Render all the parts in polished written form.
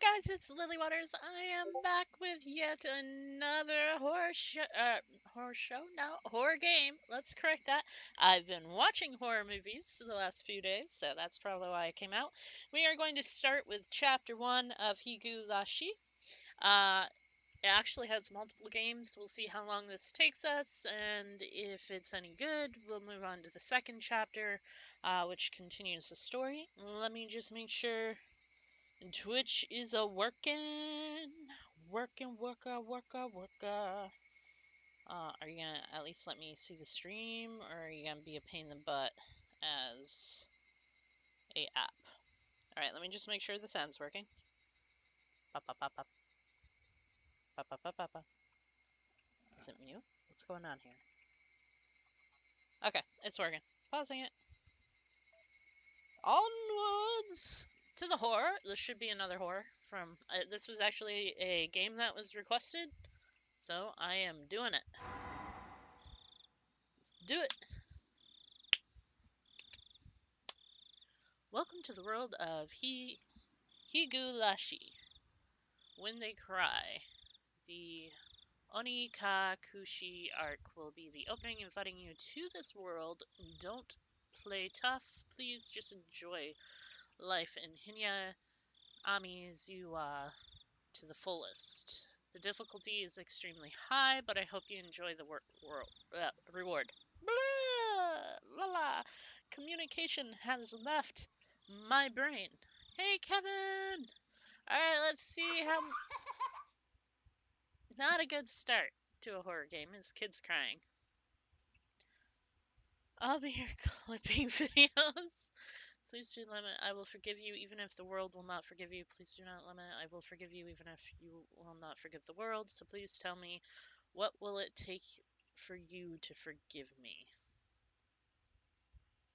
guys? It's Lily Waters. I am back with yet another horror game. Let's correct that. I've been watching horror movies the last few days, so that's probably why it came out. We are going to start with Chapter 1 of Higurashi. Uh, it actually has multiple games. We'll see how long this takes us, and if it's any good, we'll move on to the second chapter, which continues the story. Let me just make sure Twitch is a worker. Are you gonna at least let me see the stream, or are you gonna be a pain in the butt as a app? All right, let me just make sure the sound's working. Is it mute? What's going on here? Okay, it's working. Pausing it. Onwards to the horror. This should be another horror from. This was actually a game that was requested, so I am doing it. Let's do it. Welcome to the world of Higurashi. When They Cry. The Onikakushi arc will be the opening, inviting you to this world. Don't play tough. Please just enjoy life in Hinya Amizuwa to the fullest. The difficulty is extremely high, but I hope you enjoy the reward. Blah, la la. Communication has left my brain. Hey, Kevin! Alright, let's see how. Not a good start to a horror game is kids crying. I'll be here clipping videos. Please do limit. I will forgive you even if the world will not forgive you. Please do not limit. I will forgive you even if you will not forgive the world. So please tell me, what will it take for you to forgive me?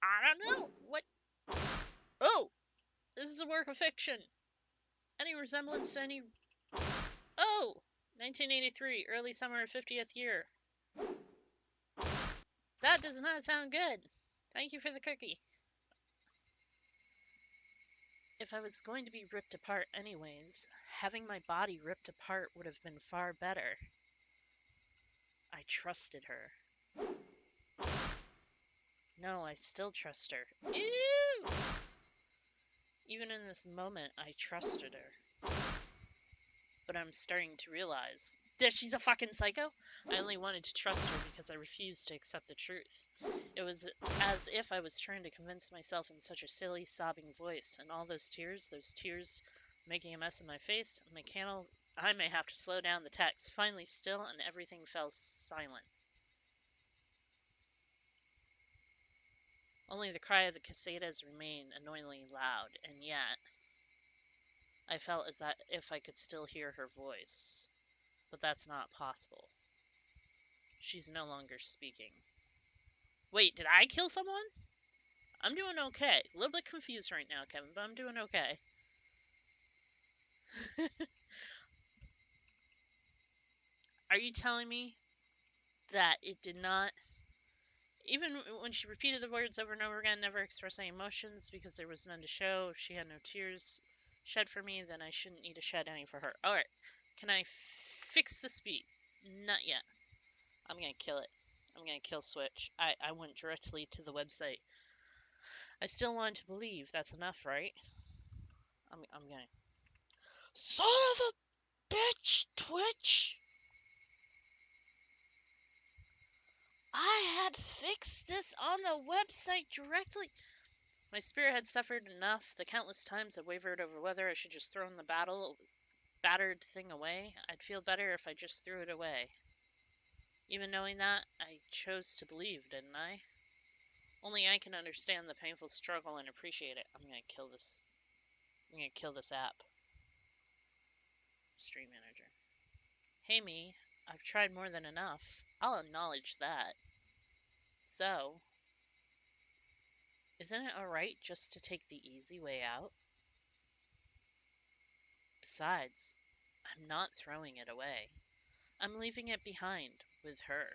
I don't know. What? Oh! This is a work of fiction. Any resemblance to any... Oh! 1983, early summer, 50th year. That does not sound good. Thank you for the cookie. If I was going to be ripped apart anyways, having my body ripped apart would have been far better. I trusted her. No, I still trust her. Ew! Even in this moment, I trusted her. But I'm starting to realize that she's a fucking psycho. I only wanted to trust her because I refused to accept the truth. It was as if I was trying to convince myself in such a silly, sobbing voice, and all those tears making a mess of my face, I may have to slow down the text. Finally still, and everything fell silent. Only the cry of the cicadas remained annoyingly loud, and yet I felt as if I could still hear her voice. But that's not possible. She's no longer speaking. Wait, did I kill someone? I'm doing okay. A little bit confused right now, Kevin, but I'm doing okay. Are you telling me that it did not... Even when she repeated the words over and over again, never expressed any emotions because there was none to show, if she had no tears shed for me, then I shouldn't need to shed any for her. Alright, can I fix the speed? Not yet. I'm gonna kill it. I'm gonna kill Switch. I went directly to the website. I still want to believe. That's enough, right? I'm gonna... Son of a bitch, Twitch! I had fixed this on the website directly. My spirit had suffered enough. The countless times I wavered over whether I should just throw the battered thing away. I'd feel better if I just threw it away. Even knowing that, I chose to believe, didn't I? Only I can understand the painful struggle and appreciate it. I'm gonna kill this. I'm gonna kill this app. Stream manager. Hey me, I've tried more than enough. I'll acknowledge that. So, isn't it alright just to take the easy way out? Besides, I'm not throwing it away. I'm leaving it behind with her.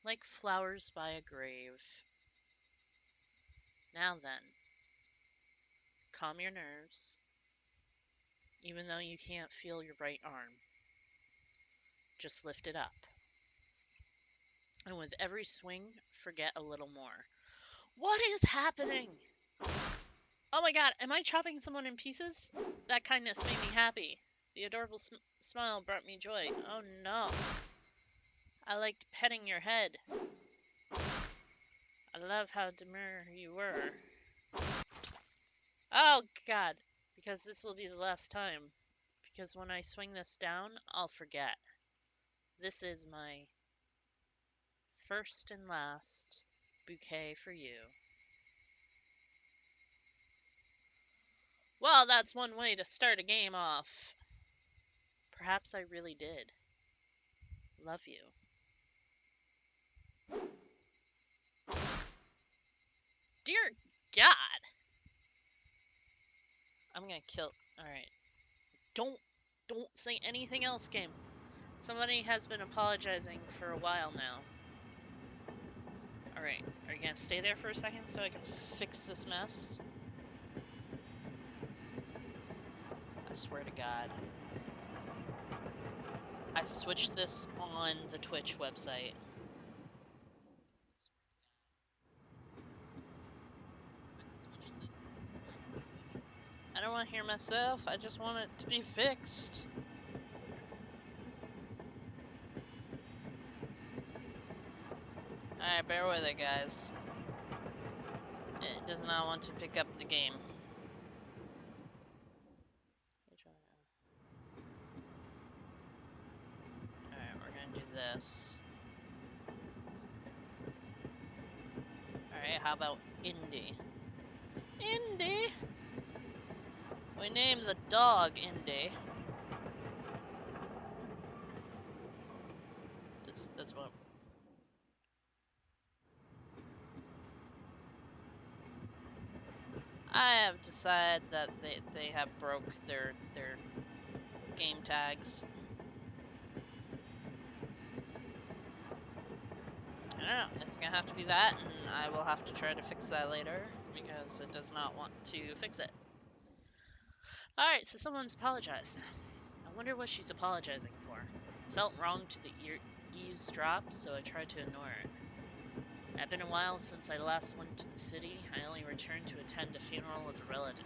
Like flowers by a grave. Now then, calm your nerves. even though you can't feel your right arm. Just lift it up. And with every swing, forget a little more. What is happening? Oh my god, am I chopping someone in pieces? That kindness made me happy. The adorable smile brought me joy. Oh no. I liked petting your head. I love how demure you were. Oh god, because this will be the last time. Because when I swing this down, I'll forget. This is my first and last bouquet for you. Well, that's one way to start a game off. Perhaps I really did love you. Dear God! I'm gonna kill. Alright. Don't say anything else, game. Somebody has been apologizing for a while now. Alright, are you gonna stay there for a second so I can fix this mess? I swear to God. I switched this on the Twitch website. I don't want to hear myself, I just want it to be fixed. Alright, bear with it, guys. It does not want to pick up the game. Alright, we're gonna do this. Alright, how about Indy? Indy! We named the dog Indy. That's what... I have decided that they have broke their game tags. I don't know, it's gonna have to be that, and I will have to try to fix that later, because it does not want to fix it. Alright, so someone's apologized. I wonder what she's apologizing for. Felt wrong to the eavesdrop, so I tried to ignore it. It's been a while since I last went to the city. I only returned to attend a funeral of a relative.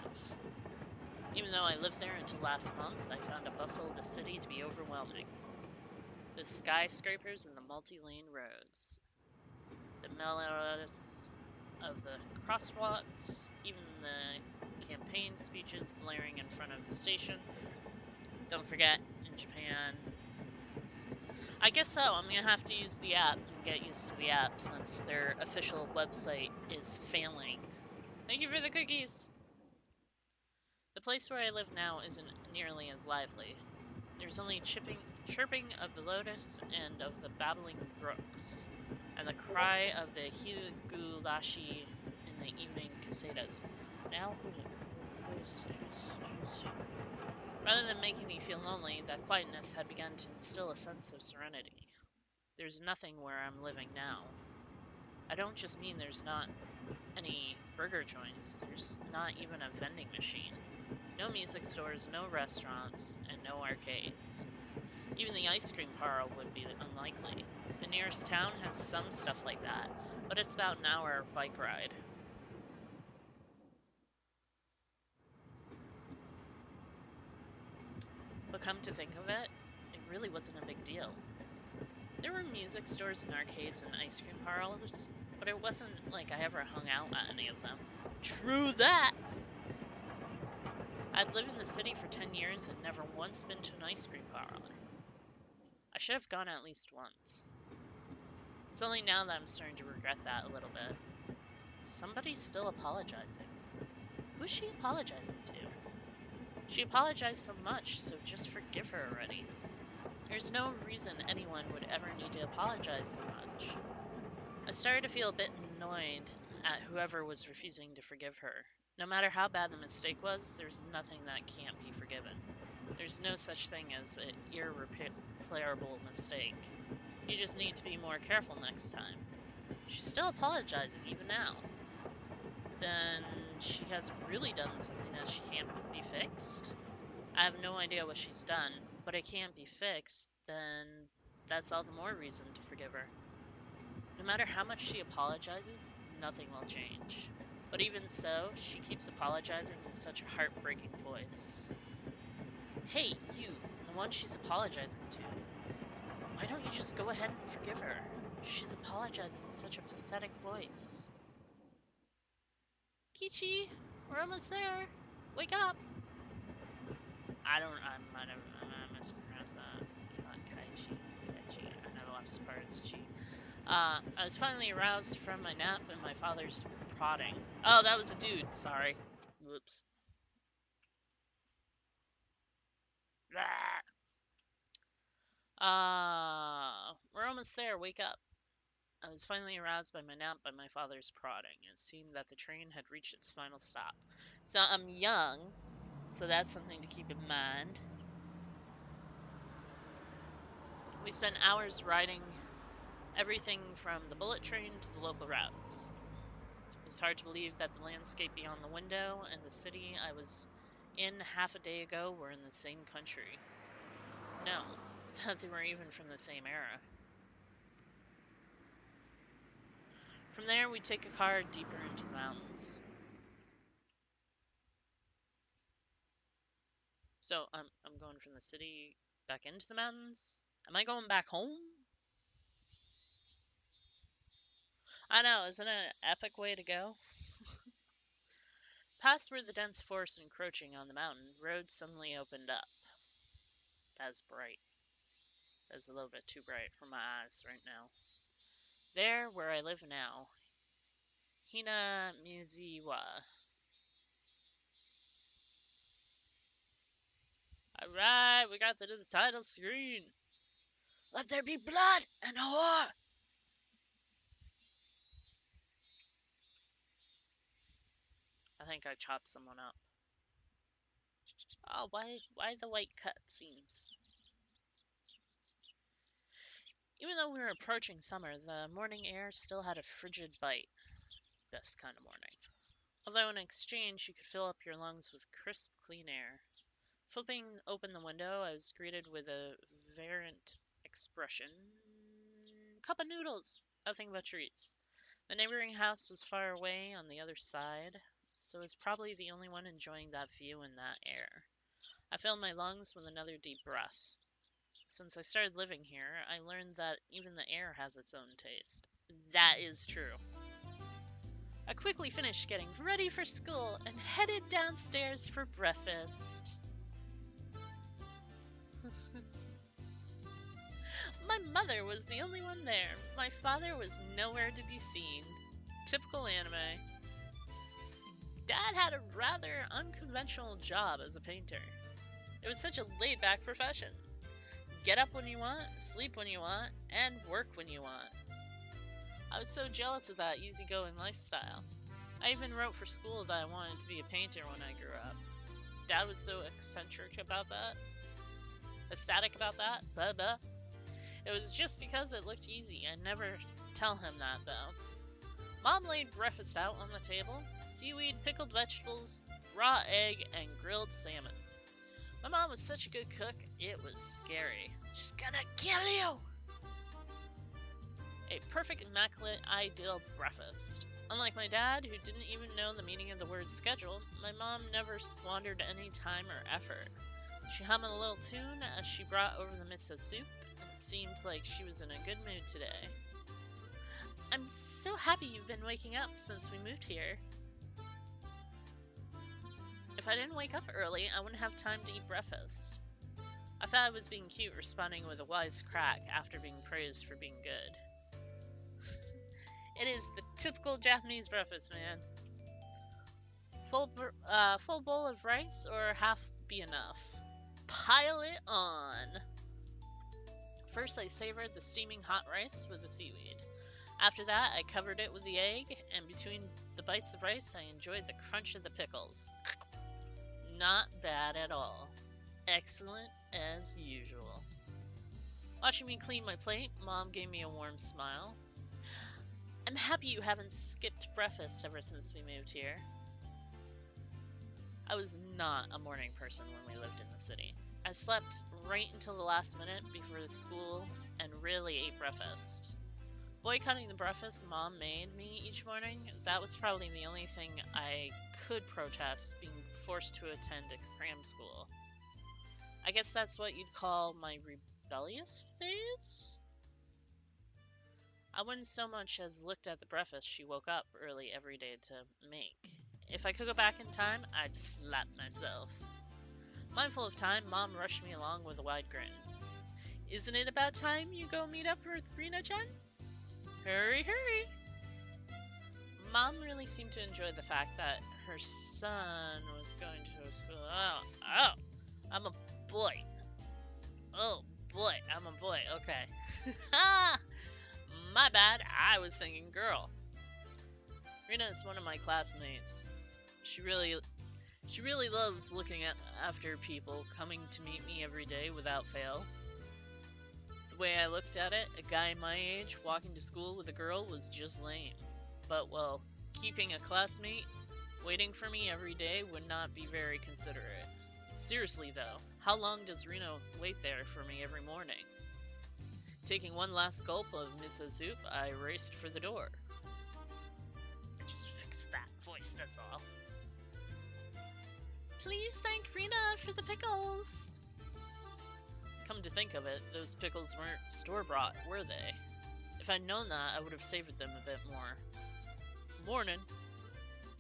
Even though I lived there until last month, I found the bustle of the city to be overwhelming. The skyscrapers and the multi-lane roads. The melodies of the crosswalks, even the campaign speeches blaring in front of the station. Don't forget, in Japan... I guess so, I'm gonna have to use the app and get used to the app since their official website is failing. Thank you for the cookies! The place where I live now isn't nearly as lively. There's only chirping of the lotus and of the babbling brooks, and the cry of the Higurashi in the evening casetas. Now, rather than making me feel lonely, that quietness had begun to instill a sense of serenity. There's nothing where I'm living now. I don't just mean there's not any burger joints, there's not even a vending machine. No music stores, no restaurants, and no arcades. Even the ice cream parlor would be unlikely. The nearest town has some stuff like that, but it's about an hour bike ride. But come to think of it, it really wasn't a big deal. There were music stores and arcades and ice cream parlors, but it wasn't like I ever hung out at any of them. True that! I'd lived in the city for 10 years and never once been to an ice cream parlor. I should have gone at least once. It's only now that I'm starting to regret that a little bit. Somebody's still apologizing. Who's she apologizing to? She apologized so much, so just forgive her already. There's no reason anyone would ever need to apologize so much. I started to feel a bit annoyed at whoever was refusing to forgive her. No matter how bad the mistake was, there's nothing that can't be forgiven. There's no such thing as an irreparable mistake. You just need to be more careful next time. She's still apologizing, even now. Then she has really done something that she can't be fixed? I have no idea what she's done, but it can't be fixed, then that's all the more reason to forgive her. No matter how much she apologizes, nothing will change. But even so, she keeps apologizing in such a heartbreaking voice. Hey, you, the one she's apologizing to. Why don't you just go ahead and forgive her? She's apologizing in such a pathetic voice. Kichi, we're almost there. Wake up. I mispronounced that. It's not Kaichi. Kaichi. I know I'm surprised it's Chi. I was finally aroused from my nap and my father's prodding. Oh, that was a dude. Sorry. Whoops. We're almost there. Wake up. I was finally aroused by my nap by my father's prodding. It seemed that the train had reached its final stop. So I'm young, so that's something to keep in mind. We spent hours riding everything from the bullet train to the local routes. It was hard to believe that the landscape beyond the window and the city I was in half a day ago were in the same country. No, that they were even from the same era. From there, we take a car deeper into the mountains. So I'm going from the city back into the mountains. Am I going back home? I know, isn't it an epic way to go? Past where the dense forest encroaching on the mountain, roads suddenly opened up. That's bright. That's a little bit too bright for my eyes right now. There, where I live now, Hina Miziwa. Alright, we got to the title screen. Let there be blood and horror! I think I chopped someone up. Oh, why the white cutscenes? Even though we were approaching summer, the morning air still had a frigid bite. Best kind of morning. Although in exchange, you could fill up your lungs with crisp, clean air. Flipping open the window, I was greeted with a variant expression. Cup of noodles! Nothing but treats. The neighboring house was far away on the other side, so I was probably the only one enjoying that view and that air. I filled my lungs with another deep breath. Since I started living here, I learned that even the air has its own taste. That is true. I quickly finished getting ready for school and headed downstairs for breakfast. My mother was the only one there. My father was nowhere to be seen. Typical anime. Dad had a rather unconventional job as a painter. It was such a laid-back profession. Get up when you want, sleep when you want, and work when you want. I was so jealous of that easygoing lifestyle. I even wrote for school that I wanted to be a painter when I grew up. Dad was so eccentric about that. Ecstatic about that. Blah blah. It was just because it looked easy. I'd never tell him that, though. Mom laid breakfast out on the table. Seaweed, pickled vegetables, raw egg, and grilled salmon. My mom was such a good cook, it was scary. She's gonna kill you! A perfect, immaculate, ideal breakfast. Unlike my dad, who didn't even know the meaning of the word schedule, my mom never squandered any time or effort. She hummed a little tune as she brought over the miso soup, and it seemed like she was in a good mood today. I'm so happy you've been waking up since we moved here. If I didn't wake up early, I wouldn't have time to eat breakfast. I thought I was being cute, responding with a wise crack after being praised for being good. It is the typical Japanese breakfast, man. Full bowl of rice or half be enough? Pile it on! First, I savored the steaming hot rice with the seaweed. After that, I covered it with the egg, and between the bites of rice, I enjoyed the crunch of the pickles. Not bad at all. Excellent as usual. Watching me clean my plate, Mom gave me a warm smile. I'm happy you haven't skipped breakfast ever since we moved here. I was not a morning person when we lived in the city. I slept right until the last minute before the school and rarely ate breakfast. Boycotting the breakfast Mom made me each morning, that was probably the only thing I could protest, being forced to attend a cram school. I guess that's what you'd call my rebellious phase? I wouldn't so much as looked at the breakfast she woke up early every day to make. If I could go back in time, I'd slap myself. Mindful of time, Mom rushed me along with a wide grin. Isn't it about time you go meet up with Rina-chan? Hurry, hurry! Mom really seemed to enjoy the fact that her son was going to school. Oh, I'm a boy. Oh, boy, I'm a boy. Okay. My bad, I was thinking girl. Rina is one of my classmates. She really loves looking after people, coming to meet me every day without fail. The way I looked at it, a guy my age walking to school with a girl was just lame. But, well, keeping a classmate waiting for me every day would not be very considerate. Seriously though, how long does Reno wait there for me every morning? Taking one last gulp of miso soup, I raced for the door. Just fix that voice, that's all. Please thank Rena for the pickles. Come to think of it, those pickles weren't store-bought, were they? If I'd known that, I would have savored them a bit more. Morning.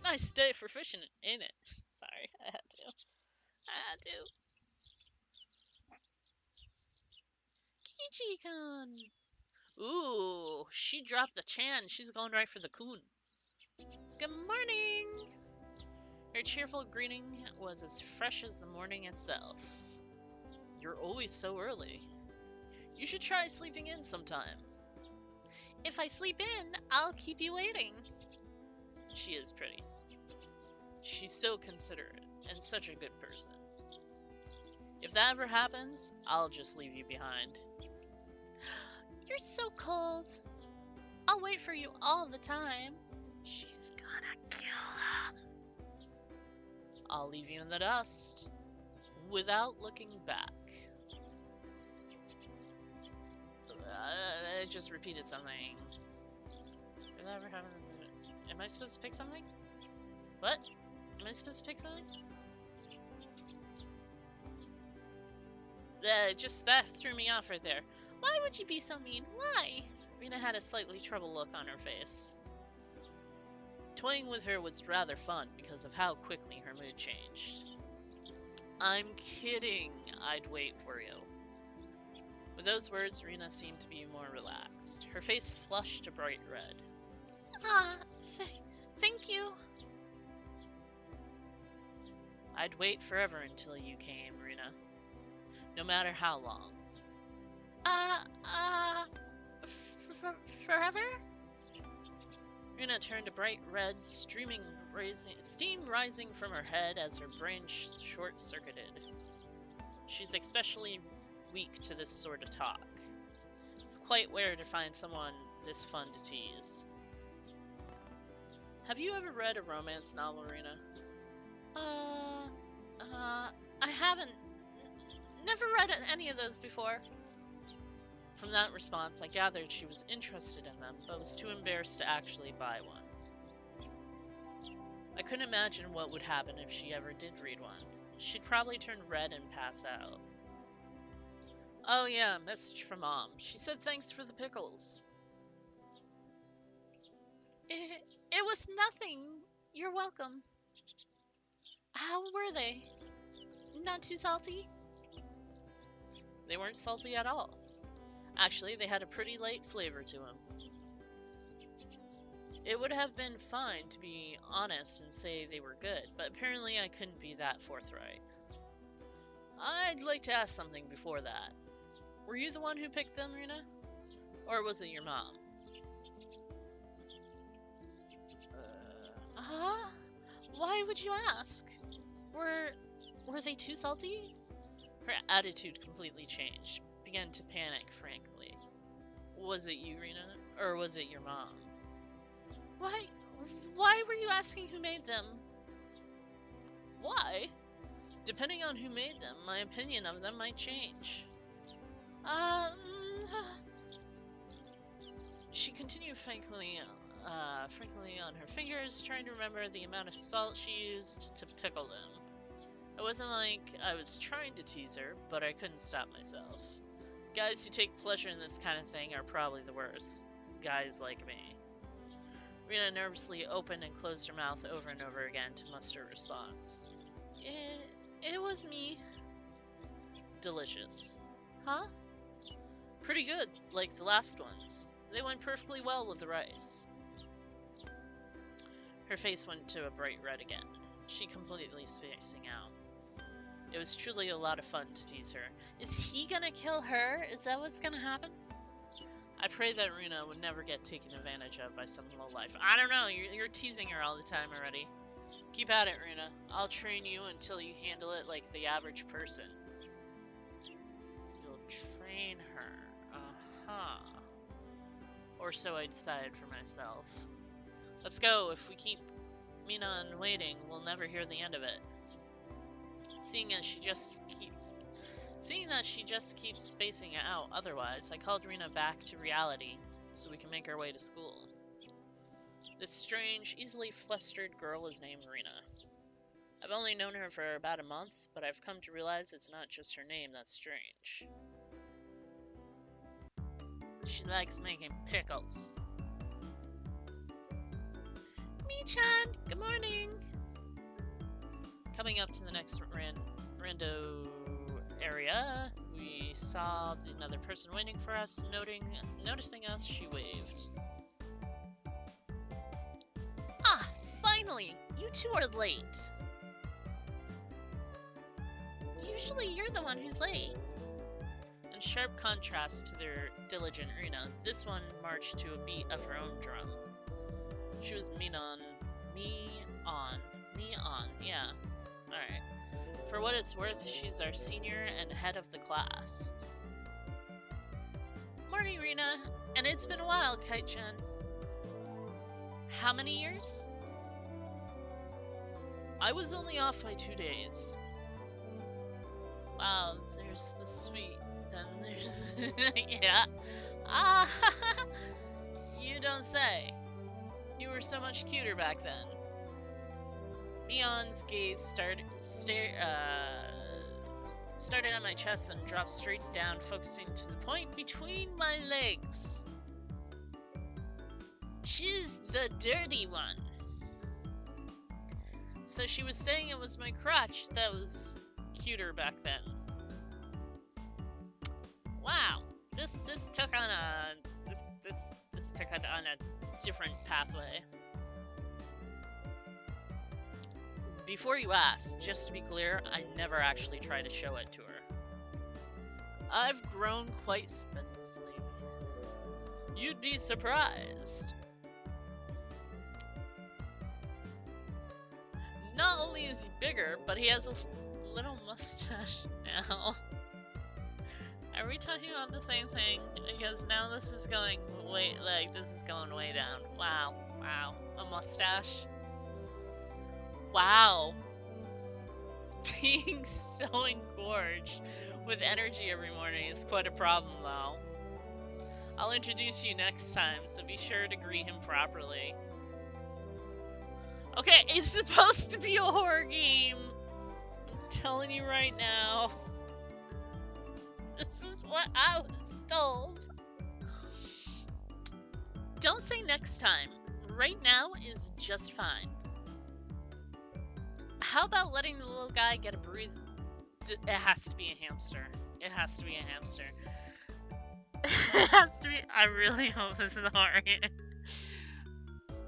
Nice day for fishing, ain't it? Sorry, I had to. Kichi-kun! Ooh, she dropped the chan. She's going right for the kun. Good morning! Her cheerful greeting was as fresh as the morning itself. You're always so early. You should try sleeping in sometime. If I sleep in, I'll keep you waiting. She is pretty. She's so considerate and such a good person. If that ever happens, I'll just leave you behind. You're so cold. I'll wait for you all the time. She's gonna kill him. I'll leave you in the dust without looking back. I just repeated something. Did that ever happen? Am I supposed to pick something? What? Am I supposed to pick something? Just that threw me off right there. Why would you be so mean? Why? Rena had a slightly troubled look on her face. Toying with her was rather fun because of how quickly her mood changed. I'm kidding. I'd wait for you. With those words, Rena seemed to be more relaxed. Her face flushed a bright red. Thank you. I'd wait forever until you came, Rena. No matter how long. Forever? Rena turned a bright red, steam rising from her head as her brain short-circuited. She's especially weak to this sort of talk. It's quite rare to find someone this fun to tease. Have you ever read a romance novel, Rena? I haven't. Never read any of those before. From that response, I gathered she was interested in them, but was too embarrassed to actually buy one. I couldn't imagine what would happen if she ever did read one. She'd probably turn red and pass out. Oh yeah, message from Mom. She said thanks for the pickles. It was nothing. You're welcome. How were they? Not too salty? They weren't salty at all. Actually, they had a pretty light flavor to them. It would have been fine to be honest and say they were good, but apparently I couldn't be that forthright. I'd like to ask something before that. Were you the one who picked them, Rena? Or was it your mom? Why would you ask? Were they too salty? Her attitude completely changed. Began to panic, frankly. Was it you, Rena? Or was it your mom? Why were you asking who made them? Why? Depending on who made them, my opinion of them might change. She continued frankly on her fingers, trying to remember the amount of salt she used to pickle them. It wasn't like I was trying to tease her, but I couldn't stop myself. Guys who take pleasure in this kind of thing are probably the worst. Guys like me. Rena nervously opened and closed her mouth over and over again to muster a response. It was me. Delicious. Huh? Pretty good, like the last ones. They went perfectly well with the rice. Her face went to a bright red again. She completely spacing out. It was truly a lot of fun to tease her. Is he gonna kill her? Is that what's gonna happen? I pray that Rena would never get taken advantage of by some lowlife. I don't know, you're teasing her all the time already. Keep at it, Rena. I'll train you until you handle it like the average person. You'll train her. Uh-huh. Or so I decided for myself. Let's go. If we keep Mina waiting, we'll never hear the end of it. Seeing that she just keeps spacing out otherwise, I called Rena back to reality so we can make our way to school. This strange, easily flustered girl is named Rena. I've only known her for about a month, but I've come to realize it's not just her name that's strange. She likes making pickles. Mi-chan, good morning! Coming up to the next rando area, we saw another person waiting for us. Noticing us, she waved. Ah, finally! You two are late. Usually you're the one who's late. In sharp contrast to their diligent Rena, this one marched to a beat of her own drum. She was me on, yeah. Alright. For what it's worth, she's our senior and head of the class. Morning, Rena. And it's been a while, Kite-chan. How many years? I was only off by 2 days. Wow, there's the sweet, then there's... yeah. Ah, you don't say. You were so much cuter back then. Neon's gaze started on my chest and dropped straight down, focusing to the point between my legs. She's the dirty one. So she was saying it was my crotch that was cuter back then. Wow, this took on a different pathway. Before you ask, just to be clear, I never actually tried to show it to her. I've grown quite spindly. You'd be surprised. Not only is he bigger, but he has a little mustache now. Are we talking about the same thing? Because now this is going way down. Wow, a mustache. Wow. Being so engorged with energy every morning is quite a problem, though. I'll introduce you next time, so be sure to greet him properly. Okay, it's supposed to be a horror game. I'm telling you right now. This is what I was told. Don't say next time. Right now is just fine. How about letting the little guy get a breathe? It has to be a hamster. It has to be a hamster. It has to be. I really hope this is a horror game.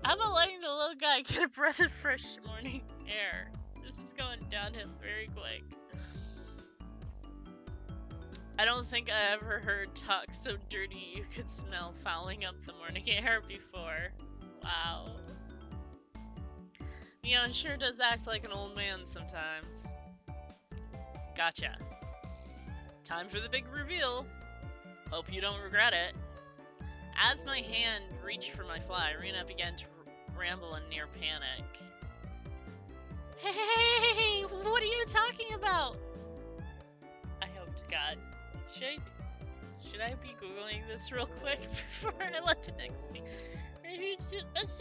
How about letting the little guy get a breath of fresh morning air? This is going downhill very quick. I don't think I ever heard talk so dirty you could smell fouling up the morning air before. Wow. Neon sure does act like an old man sometimes. Gotcha. Time for the big reveal. Hope you don't regret it. As my hand reached for my fly, Rena began to ramble in near panic. Hey, What are you talking about? I hope to God. Should I be Googling this real quick before I let the next scene? Maybe it's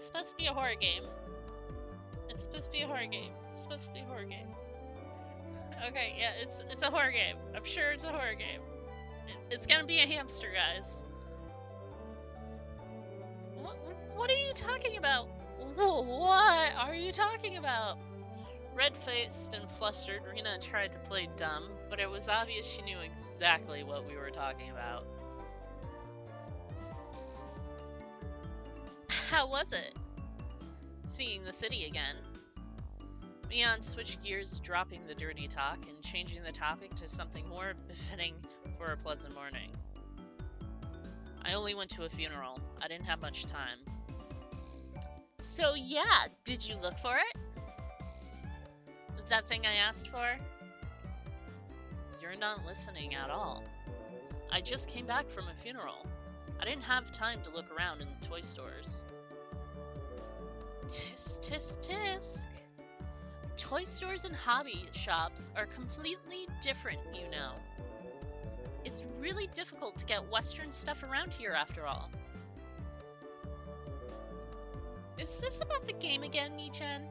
supposed to be a horror game. It's supposed to be a horror game. It's supposed to be a horror game. Okay, yeah, it's a horror game. I'm sure it's a horror game. It's gonna be a hamster, guys. What are you talking about? What are you talking about? Red-faced and flustered, Rena tried to play dumb, but it was obvious she knew exactly what we were talking about. How was it? Seeing the city again. Mian switched gears, dropping the dirty talk and changing the topic to something more befitting for a pleasant morning. I only went to a funeral. I didn't have much time. So yeah, did you look for it? That thing I asked for? You're not listening at all. I just came back from a funeral. I didn't have time to look around in the toy stores. Tisk, tisk, tisk. Toy stores and hobby shops are completely different, you know. It's really difficult to get Western stuff around here after all. Is this about the game again, Mi-chan?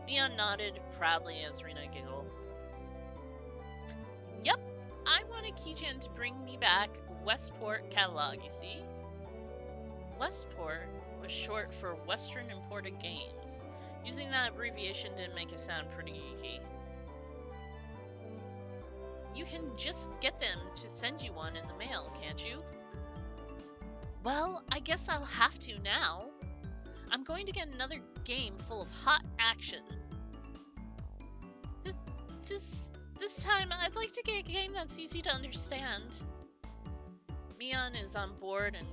Mian nodded proudly as Rena giggled. Yep, I wanted Key-chan to bring me back Westport catalog, you see? Westport was short for Western Imported Games. Using that abbreviation didn't make it sound pretty geeky. You can just get them to send you one in the mail, can't you? Well, I guess I'll have to now. I'm going to get another game full of hot action. This time, I'd like to get a game that's easy to understand. Mian is on board and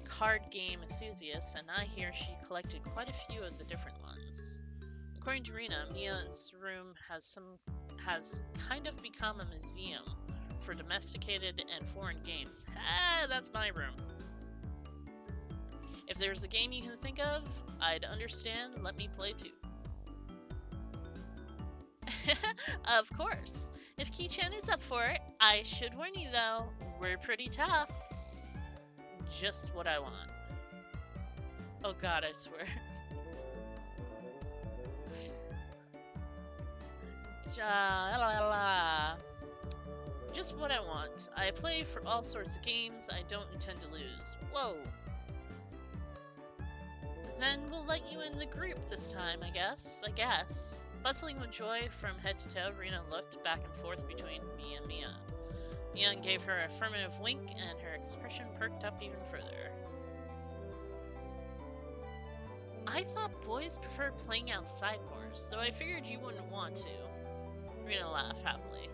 card game enthusiast, and I hear she collected quite a few of the different ones. According to Rena, Mia's room has kind of become a museum for domesticated and foreign games. Ah, that's my room. If there's a game you can think of, I'd understand and let me play too. Of course. If Key-chan is up for it, I should warn you though, we're pretty tough. Just what I want. Oh god, I swear. Just what I want. I play for all sorts of games I don't intend to lose. Whoa. Then we'll let you in the group this time, I guess. Bustling with joy from head to toe, Rena looked back and forth between me and Mian. Mian gave her an affirmative wink, and her expression perked up even further. I thought boys preferred playing outside more, so I figured you wouldn't want to. Rena laughed happily.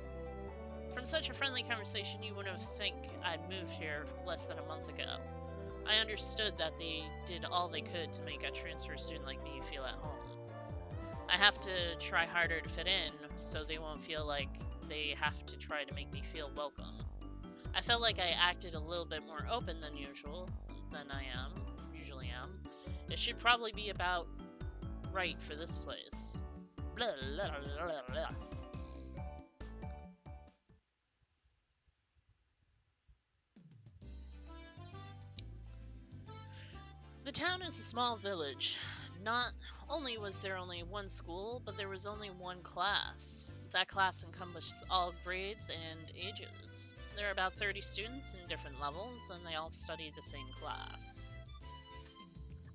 From such a friendly conversation, you wouldn't think I'd moved here less than a month ago. I understood that they did all they could to make a transfer student like me feel at home. I have to try harder to fit in, so they won't feel like they have to try to make me feel welcome. I felt like I acted a little bit more open than I usually am. It should probably be about right for this place. Blah, blah, blah, blah, blah. The town is a small village. Not only was there only one school, but there was only one class. That class encompassed all grades and ages. There are about 30 students in different levels, and they all studied the same class.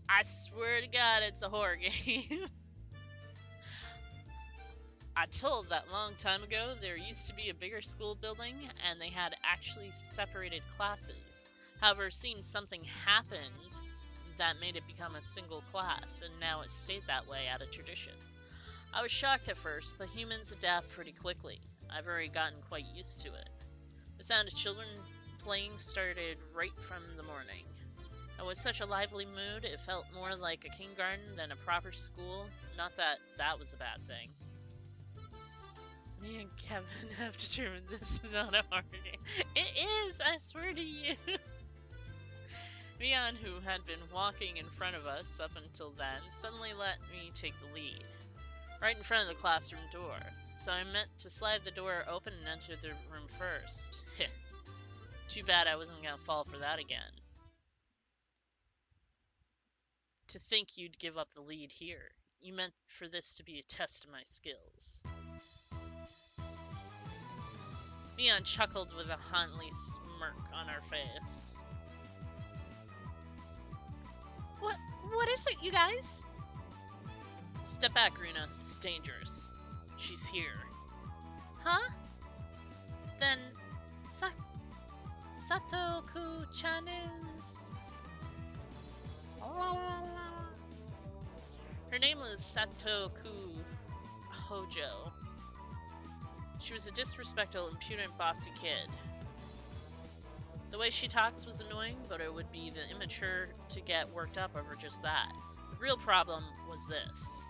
I swear to God, it's a horror game. I told that long time ago there used to be a bigger school building, and they had actually separated classes. However, it seems something happened that made it become a single class, and now it stayed that way out of tradition. I was shocked at first, but humans adapt pretty quickly. I've already gotten quite used to it. The sound of children playing started right from the morning. I was such a lively mood, it felt more like a kindergarten than a proper school. Not that that was a bad thing. Me and Kevin have determined this is not a horror game. It is, I swear to you. Leon, who had been walking in front of us up until then, suddenly let me take the lead, right in front of the classroom door. So I meant to slide the door open and enter the room first. Too bad I wasn't going to fall for that again. To think you'd give up the lead here. You meant for this to be a test of my skills. Leon chuckled with a haughty smirk on her face. What is it, you guys? Step back, Runa. It's dangerous. She's here. Huh? Then Satoku-chan is... Her name was Satoku Hojo. She was a disrespectful, impudent, bossy kid. The way she talks was annoying, but it would be the immature to get worked up over just that. The real problem was this.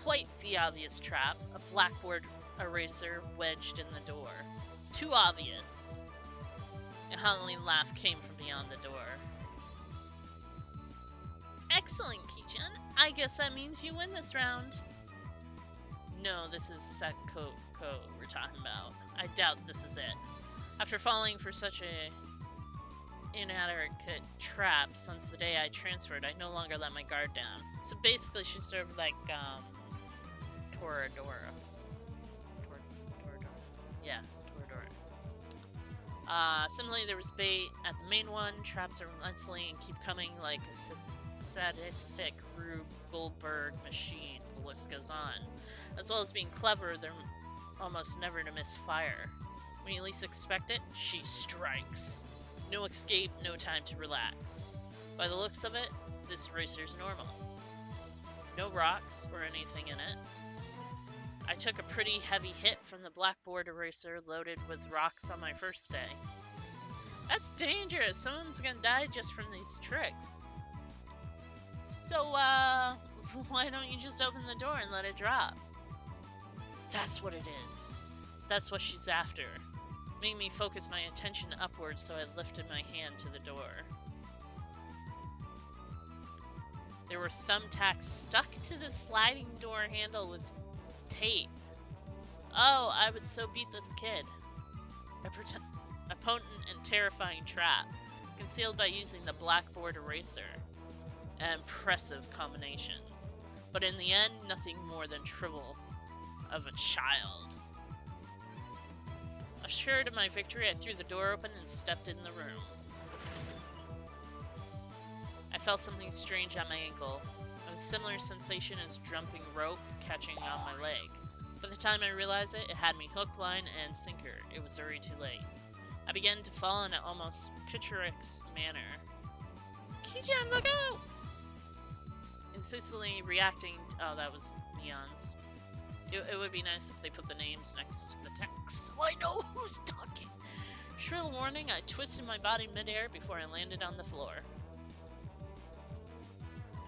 Quite the obvious trap, a blackboard eraser wedged in the door. It's too obvious. A howling laugh came from beyond the door. Excellent, Kichan. I guess that means you win this round. No, this is Sakoko we're talking about. I doubt this is it. After falling for such a inadequate trap since the day I transferred, I no longer let my guard down. So basically she's sort of like, Toradora. Yeah, Toradora. Similarly, there was bait at the main one. Traps are relentlessly and keep coming like a sadistic Rube Goldberg machine. The list goes on. As well as being clever, they're almost never to miss fire. When you least expect it, she strikes. No escape, no time to relax. By the looks of it, this eraser's normal. No rocks or anything in it. I took a pretty heavy hit from the blackboard eraser loaded with rocks on my first day. That's dangerous. Someone's gonna die just from these tricks. So, why don't you just open the door and let it drop? That's what it is. That's what she's after. Making me focus my attention upwards, so I lifted my hand to the door. There were thumbtacks stuck to the sliding door handle with tape. Oh, I would so beat this kid. A potent and terrifying trap, concealed by using the blackboard eraser. An impressive combination. But in the end, nothing more than trivial of a child. Assured of my victory, I threw the door open and stepped in the room. I felt something strange on my ankle. A similar sensation as jumping rope catching on my leg. By the time I realized it, it had me hook, line, and sinker. It was already too late. I began to fall in an almost picturesque manner. Kichan, look out! Insistently reacting to, oh, that was Neon's. It would be nice if they put the names next to the text, so I know who's talking. Shrill warning, I twisted my body midair before I landed on the floor.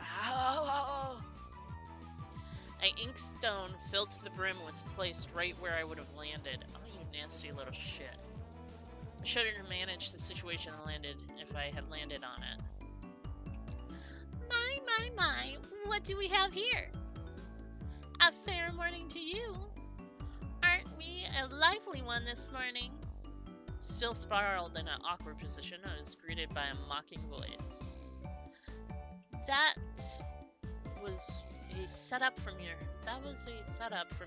Ow! An inkstone filled to the brim was placed right where I would have landed. Oh, you nasty little shit. I shouldn't have managed the situation and landed if I had landed on it. My, what do we have here? A fair morning to you. Aren't we a lively one this morning? Still spiraled in an awkward position, I was greeted by a mocking voice. That was a setup from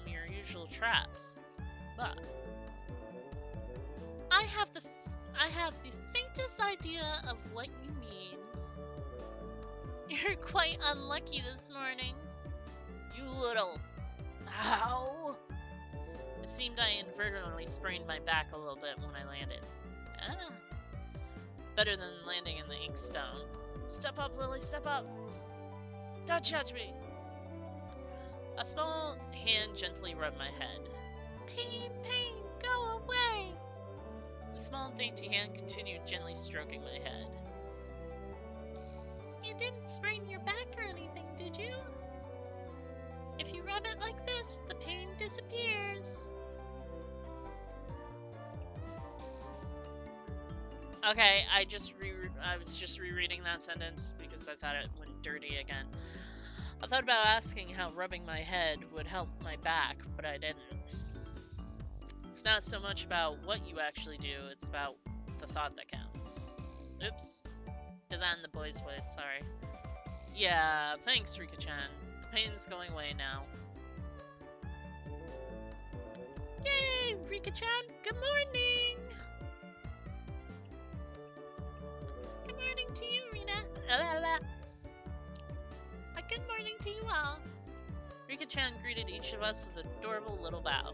your usual traps. But I have the faintest idea of what you mean. You're quite unlucky this morning. You little... Ow! It seemed I inadvertently sprained my back a little bit when I landed. Ah. Better than landing in the inkstone. Step up, Lily, step up! Don't judge me! A small hand gently rubbed my head. Pain, go away! The small, dainty hand continued gently stroking my head. You didn't sprain your back or anything, did you? If you rub it like this, the pain disappears. Okay, I was just rereading that sentence because I thought it went dirty again. I thought about asking how rubbing my head would help my back, but I didn't. It's not so much about what you actually do, it's about the thought that counts. Oops. Did that in the boy's voice, sorry. Yeah, thanks, Rika-chan. The pain's going away now. Yay, Rika-chan! Good morning! Good morning to you, Rina. Good morning to you all. Rika-chan greeted each of us with an adorable little bow.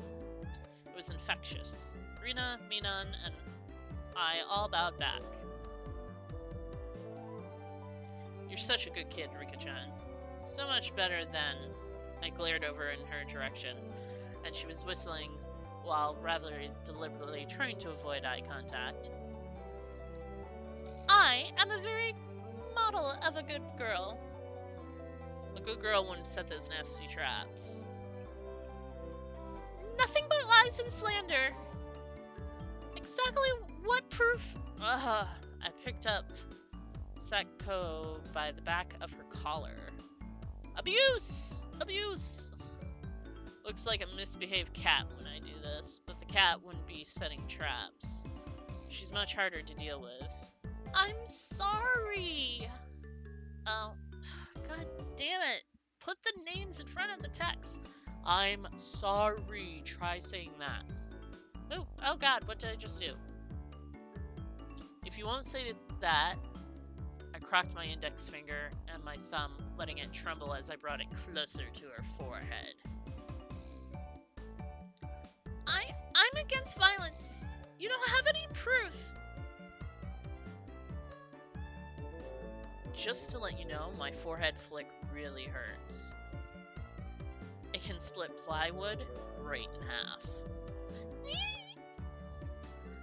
It was infectious. Rina, Minan, and I all bowed back. You're such a good kid, Rika-chan. So much better than... I glared over in her direction, and she was whistling while rather deliberately trying to avoid eye contact. I am a very model of a good girl. A good girl wouldn't set those nasty traps. Nothing but lies and slander. Exactly what proof? I picked up Sako by the back of her collar. Abuse! Abuse! Looks like a misbehaved cat when I do this, but the cat wouldn't be setting traps. She's much harder to deal with. I'm sorry! Oh, god damn it. Put the names in front of the text. I'm sorry. Try saying that. Oh god, what did I just do? If you won't say that, I crocked my index finger and my thumb, letting it tremble as I brought it closer to her forehead. I'm against violence. You don't have any proof. Just to let you know, my forehead flick really hurts. It can split plywood right in half.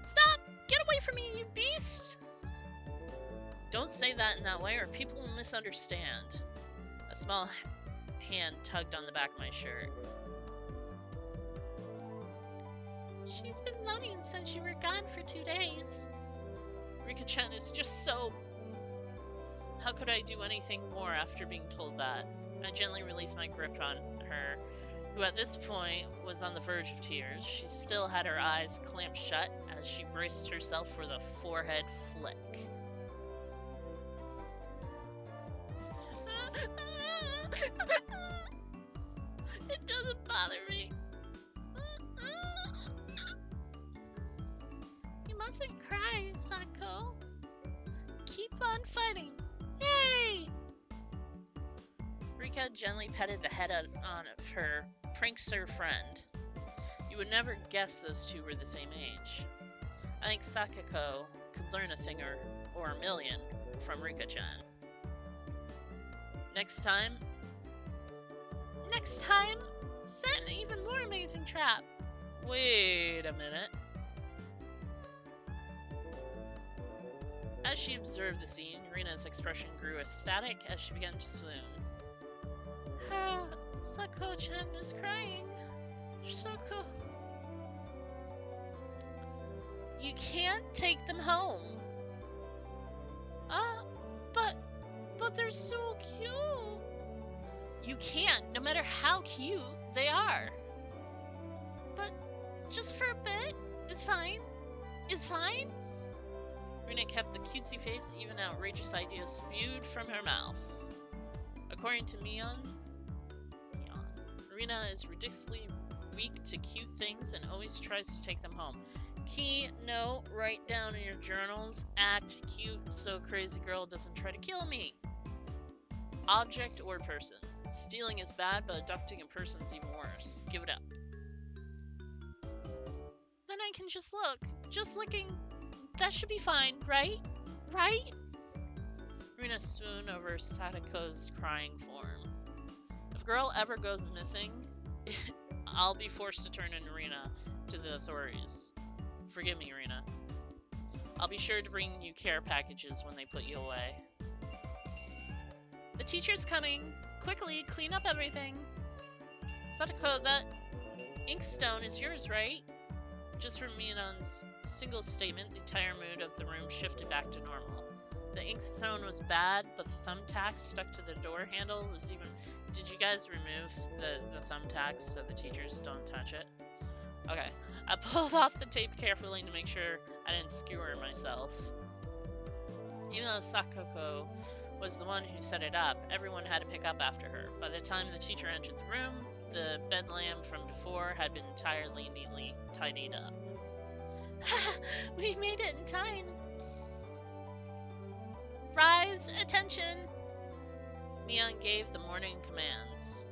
Stop! Get away from me, you beast! Don't say that in that way or people will misunderstand. A small hand tugged on the back of my shirt. She's been loving since you were gone for 2 days. Rika-chan is just so... How could I do anything more after being told that? I gently released my grip on her, who at this point was on the verge of tears. She still had her eyes clamped shut as she braced herself for the forehead flick. It doesn't bother me. You mustn't cry, Sako. Keep on fighting. Yay! Rika gently petted the head on of her prankster friend. You would never guess those two were the same age. I think Sakako could learn a thing or a million from Rika-chan. Next time, set an even more amazing trap. Wait a minute. As she observed the scene, Rina's expression grew ecstatic as she began to swoon. Sako-chan is crying. Sako. You can't take them home. But they're so cute. You can't, no matter how cute they are. But just for a bit is fine. Is fine? Rina kept the cutesy face, even outrageous ideas spewed from her mouth. According to Mion, Rina is ridiculously weak to cute things and always tries to take them home. Key note, write down in your journals, act cute so crazy girl doesn't try to kill me. Object or person. Stealing is bad, but abducting a person is even worse. Give it up. Then I can just look. Just looking. That should be fine, right? Right? Rina swooned over Sadako's crying form. If girl ever goes missing, I'll be forced to turn in Rina to the authorities. Forgive me, Rina. I'll be sure to bring you care packages when they put you away. The teacher's coming. Quickly, clean up everything. Sadako, that inkstone is yours, right? Just from Mion's single statement, the entire mood of the room shifted back to normal. The ink tone was bad, but the thumbtack stuck to the door handle was even... Did you guys remove the thumbtacks so the teachers don't touch it? Okay. I pulled off the tape carefully to make sure I didn't skewer myself. Even though Sakoko was the one who set it up, everyone had to pick up after her. By the time the teacher entered the room, the bedlam from before had been entirely neatly tidied up. We made it in time! Rise, attention! Mion gave the morning commands.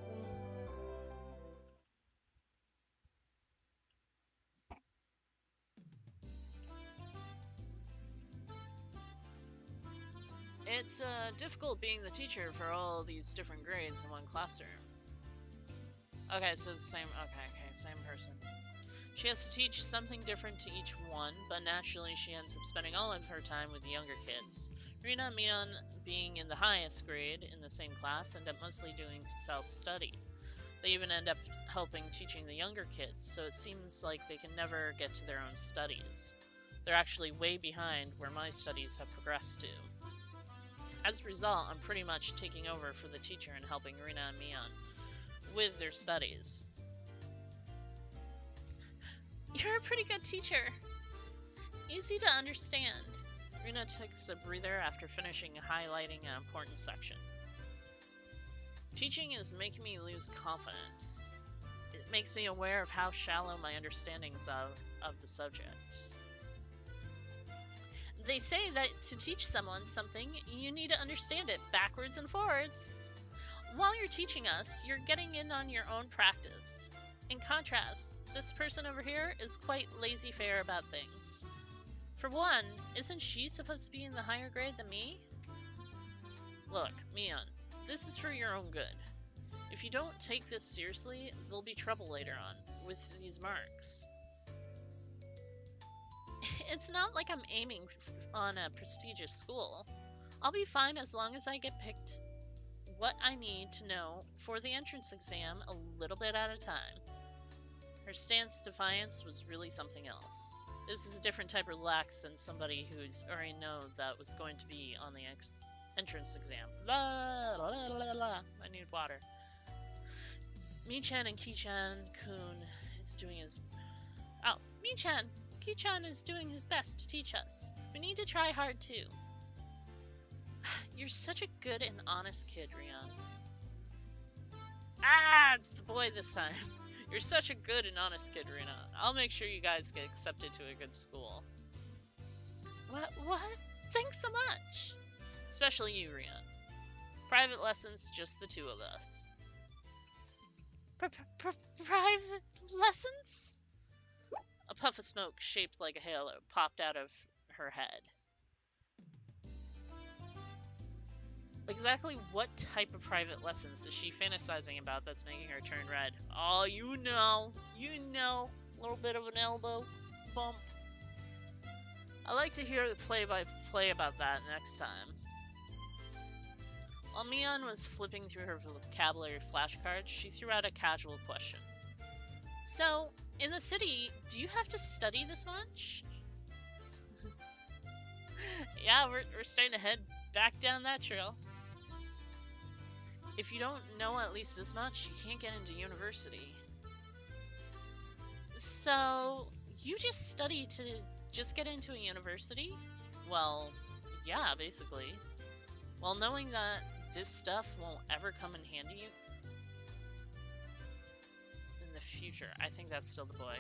It's difficult being the teacher for all these different grades in one classroom. Okay, so it's the same. Okay, same person. She has to teach something different to each one, but naturally she ends up spending all of her time with the younger kids. Rina and Mion, being in the highest grade in the same class, end up mostly doing self-study. They even end up helping teaching the younger kids, so it seems like they can never get to their own studies. They're actually way behind where my studies have progressed to. As a result, I'm pretty much taking over for the teacher and helping Rina and Mion with their studies. You're a pretty good teacher. Easy to understand. Rina takes a breather after finishing highlighting an important section. Teaching is making me lose confidence. It makes me aware of how shallow my understandings of the subject. They say that to teach someone something, you need to understand it backwards and forwards. While you're teaching us, you're getting in on your own practice. In contrast, this person over here is quite laissez-faire about things. For one, isn't she supposed to be in the higher grade than me? Look, Mion, this is for your own good. If you don't take this seriously, there'll be trouble later on with these marks. It's not like I'm aiming on a prestigious school. I'll be fine as long as I get picked what I need to know for the entrance exam a little bit at a time. Her stance defiance was really something else. This is a different type of relax than somebody who's already known that was going to be on the entrance exam. La la la la la. I need water. Michan and Kichan-kun is doing his... Oh, Michan! Kichan is doing his best to teach us. We need to try hard too. You're such a good and honest kid, Rion. Ah, it's the boy this time. You're such a good and honest kid, Rina. I'll make sure you guys get accepted to a good school. What? Thanks so much. Especially you, Rion. Private lessons, just the two of us. Private lessons? A puff of smoke shaped like a halo popped out of her head. Exactly what type of private lessons is she fantasizing about that's making her turn red? Oh, you know, a little bit of an elbow bump. I'd like to hear the play-by-play about that next time. While Mion was flipping through her vocabulary flashcards, she threw out a casual question. So, in the city, do you have to study this much? Yeah, we're starting to head back down that trail. If you don't know at least this much, you can't get into university. So, you just study to just get into a university? Well, yeah, basically. Well, knowing that this stuff won't ever come in handy in the future, I think that's still the boy.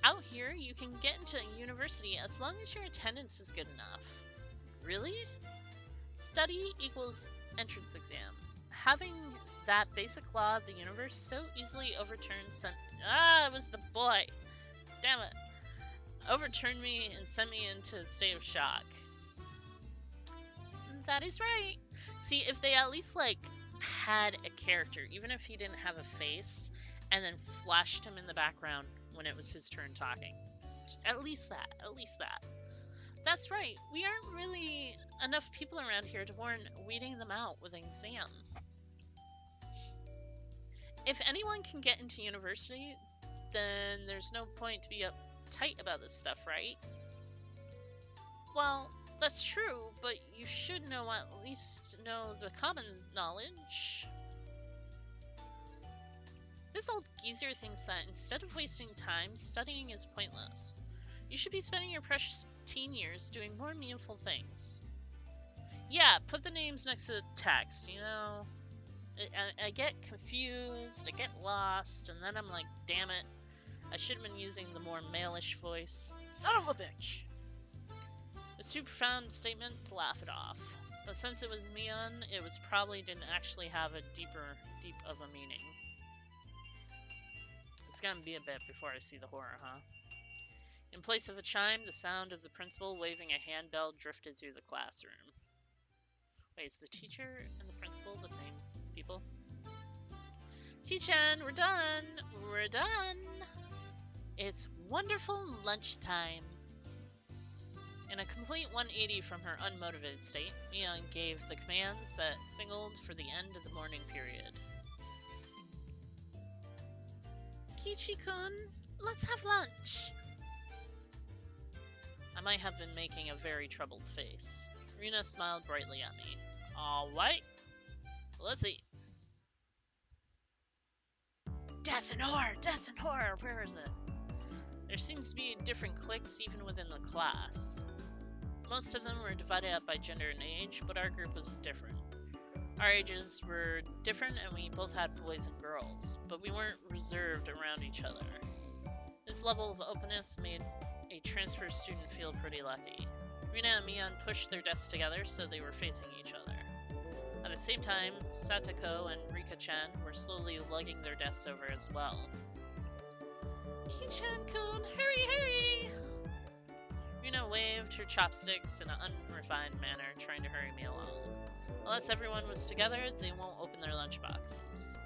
Out here, you can get into a university as long as your attendance is good enough. Really? Study equals entrance exam. Having that basic law of the universe so easily overturned it was the boy. Damn it. Overturned me and sent me into a state of shock. That is right. See, if they at least, had a character, even if he didn't have a face, and then flashed him in the background when it was his turn talking. At least that. That's right. We aren't really enough people around here to warrant weeding them out with an exam. If anyone can get into university, then there's no point to be uptight about this stuff, right? Well, that's true, but you should know at least know the common knowledge. This old geezer thinks that instead of wasting time, studying is pointless. You should be spending your precious teen years doing more meaningful things. Yeah, put the names next to the text, you know? I get confused, I get lost, and then I'm like, damn it, I should have been using the more male-ish voice. Son of a bitch! It's too profound a statement to laugh it off. But since it was Mion, it was probably didn't actually have a deep of a meaning. It's gonna be a bit before I see the horror, huh? In place of a chime, the sound of the principal waving a handbell drifted through the classroom. Wait, is the teacher and the principal the same people? Tea-chan, we're done! We're done! It's wonderful lunchtime. In a complete 180 from her unmotivated state, Mion gave the commands that signaled for the end of the morning period. Kichi-kun, let's have lunch. I might have been making a very troubled face. Rina smiled brightly at me. Alright, let's eat. Death and horror! Death and horror! Where is it? There seems to be different cliques even within the class. Most of them were divided up by gender and age, but our group was different. Our ages were different and we both had boys and girls, but we weren't reserved around each other. This level of openness made a transfer student feel pretty lucky. Rina and Mion pushed their desks together so they were facing each other. At the same time, Satoko and Rika-chan were slowly lugging their desks over as well. Ki-chan-kun, hurry, hurry! Rina waved her chopsticks in an unrefined manner, trying to hurry me along. Unless everyone was together, they won't open their lunchboxes.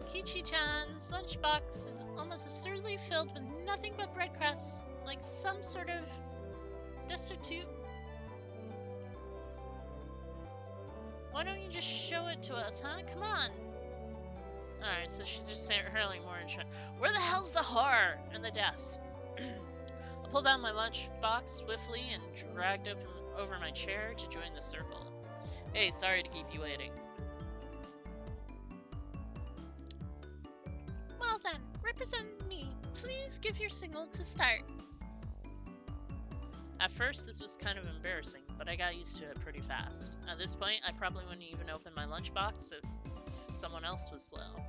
Kichi-chan's lunchbox is almost absurdly filled with nothing but bread crusts, like some sort of destitute. Why don't you just show it to us, huh? Come on! Alright, so she's just hurling more and where the hell's the horror and the death? I pulled out my lunchbox swiftly and dragged up over my chair to join the circle. Hey, sorry to keep you waiting. Well then, represent me. Please give your signal to start. At first, this was kind of embarrassing, but I got used to it pretty fast. At this point, I probably wouldn't even open my lunchbox if someone else was slow.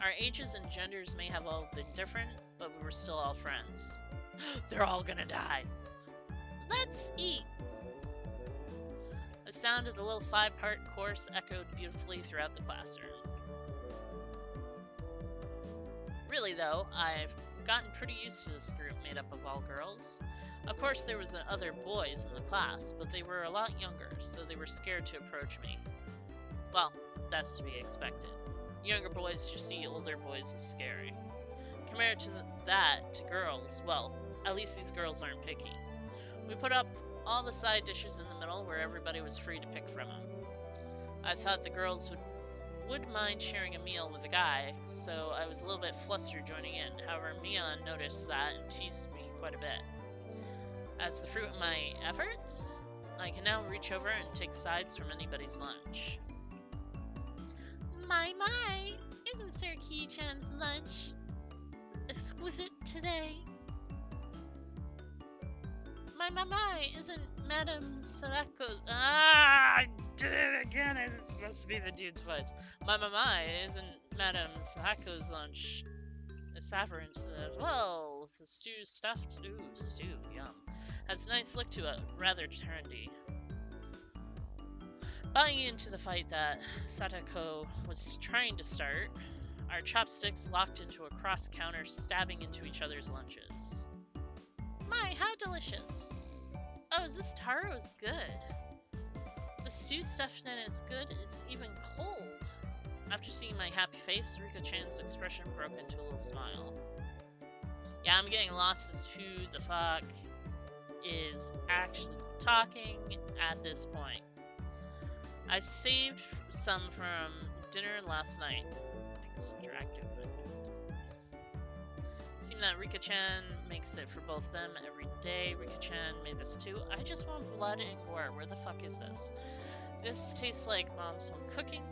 Our ages and genders may have all been different, but we were still all friends. They're all gonna die. Let's eat! The sound of the little 5-part chorus echoed beautifully throughout the classroom. Really though, I've gotten pretty used to this group made up of all girls. Of course there was other boys in the class, but they were a lot younger, so they were scared to approach me. Well, that's to be expected. Younger boys just see older boys as scary. Compared to that, to girls, well, at least these girls aren't picky. We put up all the side dishes in the middle where everybody was free to pick from them. I thought the girls would mind sharing a meal with a guy, so I was a little bit flustered joining in. However, Mion noticed that and teased me quite a bit. As the fruit of my efforts, I can now reach over and take sides from anybody's lunch. My, isn't Sir Ki-chan's lunch exquisite today? My, isn't Madame Sadako's... I did it again! It's supposed to be the dude's voice. My, isn't Madame Sadako's lunch saffron as well? The stew stuffed... Ooh, stew, yum. Has a nice look to it, rather trendy. Buying into the fight that Sadako was trying to start, our chopsticks locked into a cross-counter, stabbing into each other's lunches. My, how delicious! Oh, this taro is good. The stew stuffed in it's good is even cold. After seeing my happy face, Rika-chan's expression broke into a little smile. Yeah, I'm getting lost as to who the fuck is actually talking at this point. I saved some from dinner last night. Extracted with Seems that Rika-chan makes it for both them every day. Rika-chan made this too. I just want blood and gore. Where the fuck is this? This tastes like Mom's home cooking.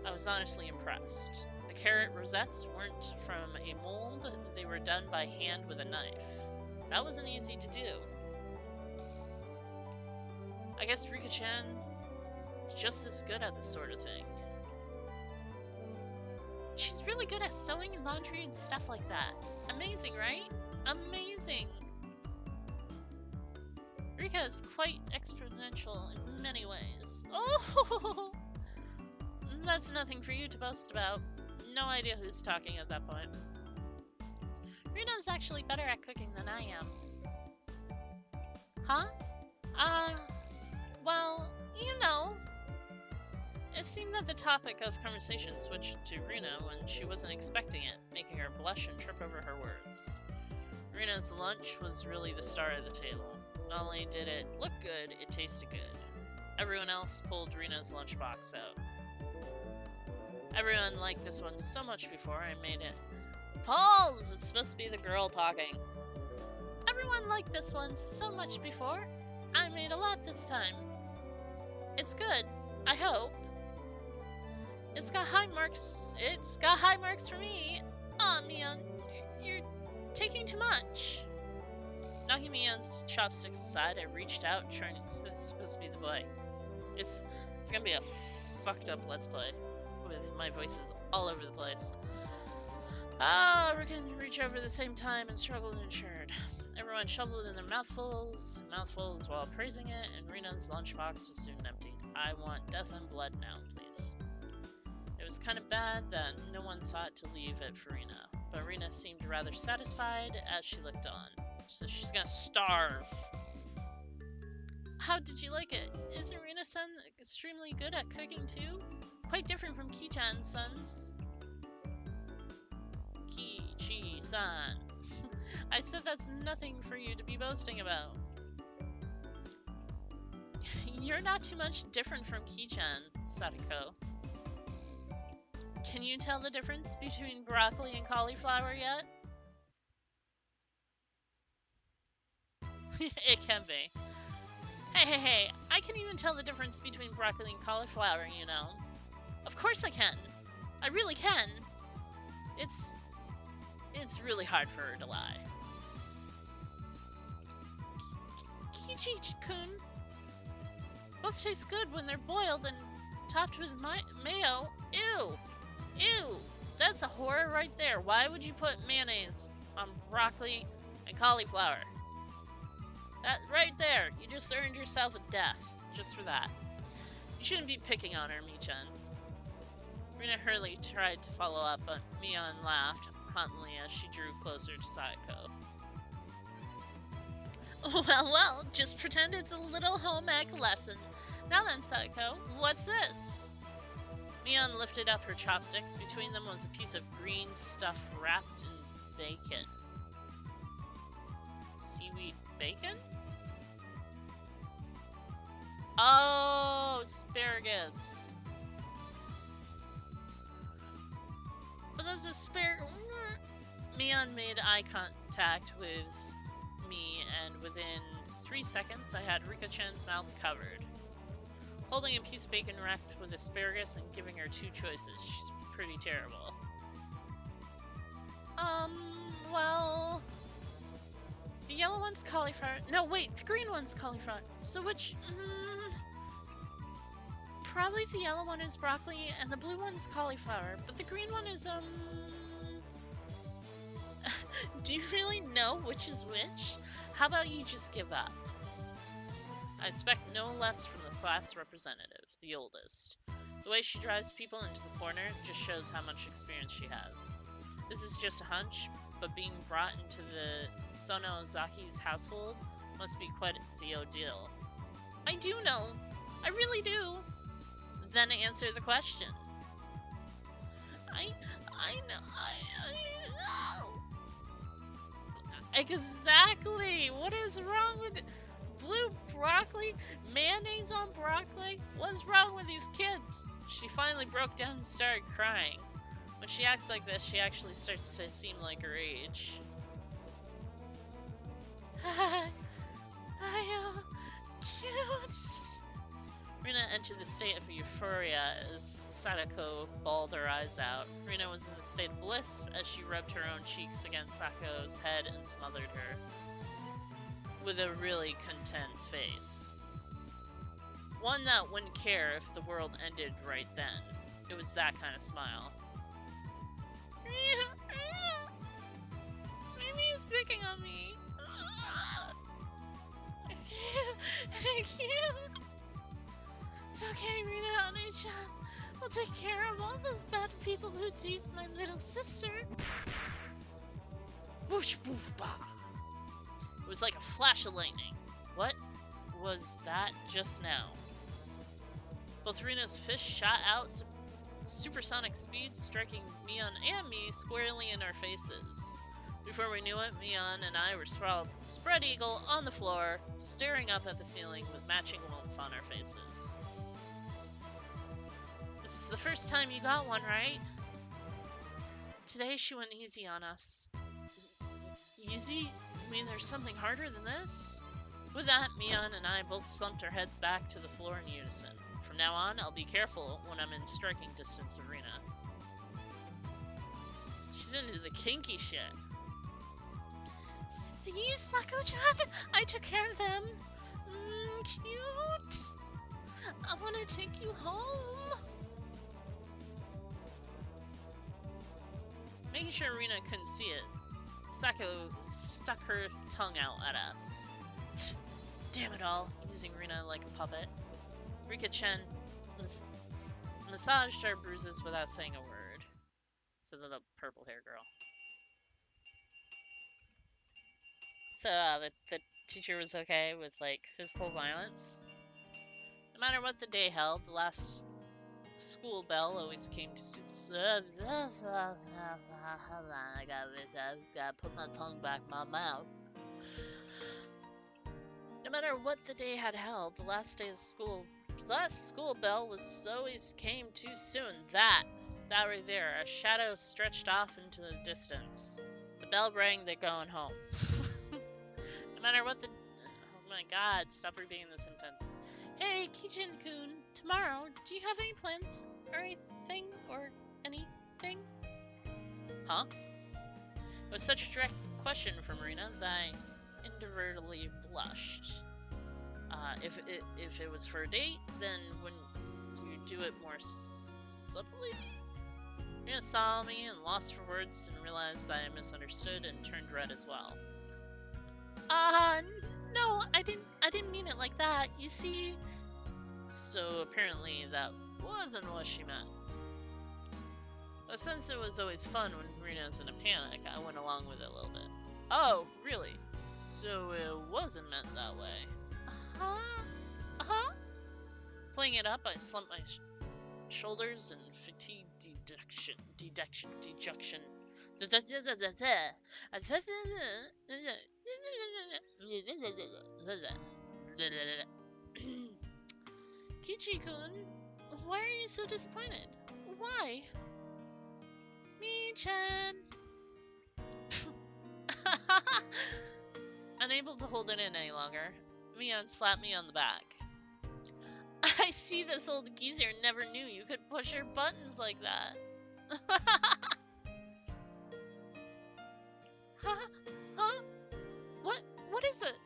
I was honestly impressed. The carrot rosettes weren't from a mold. They were done by hand with a knife. That wasn't easy to do. I guess Rika-chan is just as good at this sort of thing. She's really good at sewing and laundry and stuff like that. Amazing, right? Amazing! Rika is quite exponential in many ways. Oh! That's nothing for you to boast about. No idea who's talking at that point. Rina's actually better at cooking than I am. Huh? Well, you know. It seemed that the topic of conversation switched to Rina when she wasn't expecting it, making her blush and trip over her words. Rina's lunch was really the star of the table. Not only did it look good, it tasted good. Everyone else pulled Rina's lunchbox out. Everyone liked this one so much before I made it. Pause! It's supposed to be the girl talking. Everyone liked this one so much before. I made a lot this time. It's good, I hope. It's got high marks. It's got high marks for me. Aw, Mion, you're taking too much. Knocking Mion's chopsticks aside, I reached out, trying. This is supposed to be the boy. It's gonna be a fucked up let's play with my voices all over the place. We can reach over the same time and struggled and ensured. Everyone shoveled in their mouthfuls while praising it, and Rina's lunchbox was soon emptied. I want death and blood now, please. It was kind of bad that no one thought to leave it for Rina, but Rina seemed rather satisfied as she looked on. So she's gonna starve. How did you like it? Isn't Rina-san extremely good at cooking too? Quite different from Ki-chan-san's. Ki-chi-san. I said that's nothing for you to be boasting about. You're not too much different from Ki-chan, Sadako. Can you tell the difference between broccoli and cauliflower yet? It can be. Hey, I can even tell the difference between broccoli and cauliflower, you know. Of course I can. I really can. It's really hard for her to lie. Kichi-kun. Both taste good when they're boiled and topped with mayo. Ew. Ew. That's a horror right there. Why would you put mayonnaise on broccoli and cauliflower? That right there. You just earned yourself a death just for that. You shouldn't be picking on her, Mi-chan. Rina Hurley tried to follow up, but Mion laughed haughtily as she drew closer to Sadako. Well, just pretend it's a little home ec lesson. Now then, Sadako, what's this? Mion lifted up her chopsticks. Between them was a piece of green stuff wrapped in bacon. Seaweed bacon? Oh, asparagus. But those asparagus... Mion made eye contact with me, and within 3 seconds, I had Rika-chan's mouth covered. Holding a piece of bacon wrapped with asparagus and giving her two choices. She's pretty terrible. Well... The yellow one's cauliflower. No, wait, the green one's cauliflower. So which... Probably the yellow one is broccoli and the blue one's cauliflower. But the green one is, Do you really know which is which? How about you just give up? I expect no less from the class representative, the oldest. The way she drives people into the corner just shows how much experience she has. This is just a hunch, but being brought into the Sonozaki's household must be quite the ordeal. I do know. I really do. Then answer the question. I know. Exactly. What is wrong with it? Blue broccoli? Mayonnaise on broccoli? What's wrong with these kids? She finally broke down and started crying. When she acts like this, she actually starts to seem like her age. I cute. Rina entered the state of euphoria as Sadako bawled her eyes out. Rina was in the state of bliss as she rubbed her own cheeks against Sadako's head and smothered her with a really content face. One that wouldn't care if the world ended right then. It was that kind of smile. Rina! Maybe he's picking on me. I can't. It's okay, Rina Oni-chan. We'll take care of all those bad people who tease my little sister. Whoosh, woof, bah. It was like a flash of lightning. What was that just now? Both Rina's fists shot out supersonic speed, striking Mion and me squarely in our faces. Before we knew it, Mion and I were sprawled spread eagle on the floor, staring up at the ceiling with matching welts on our faces. This is the first time you got one, right? Today she went easy on us. Easy? You mean there's something harder than this? With that, Mion and I both slumped our heads back to the floor in unison. From now on, I'll be careful when I'm in striking distance of Rina. She's into the kinky shit. See, Sako-chan? I took care of them. Cute. I want to take you home. Making sure Rina couldn't see it, Sako stuck her tongue out at us. Damn it all, using Rina like a puppet. Rika-chan massaged our bruises without saying a word. So the purple hair girl. So the teacher was okay with like physical violence. No matter what the day held, the last school bell always came to I gotta put my tongue back in my mouth. No matter what the day had held, the last school bell was always came too soon. That right there, a shadow stretched off into the distance. The bell rang, they're going home. No matter what the... Oh my god, stop repeating this sentence. Hey, Kijin-kun, tomorrow, do you have any plans or anything or anything? Huh? It was such a direct question from Rina that I inadvertently blushed. If it was for a date, then wouldn't you do it more subtly? Rina saw me and lost for words and realized that I misunderstood and turned red as well. No, I didn't mean it like that. You see... So apparently that wasn't what she meant. But since it was always fun when Rina's in a panic, I went along with it a little bit. Oh, really? So it wasn't meant that way. Playing it up, I slumped my shoulders and fatigue dejection. Kichi-kun, why are you so disappointed? Why? Me-chan. Unable to hold it in any longer, Mion slapped me on the back. I see this old geezer never knew you could push your buttons like that. Huh? What is it?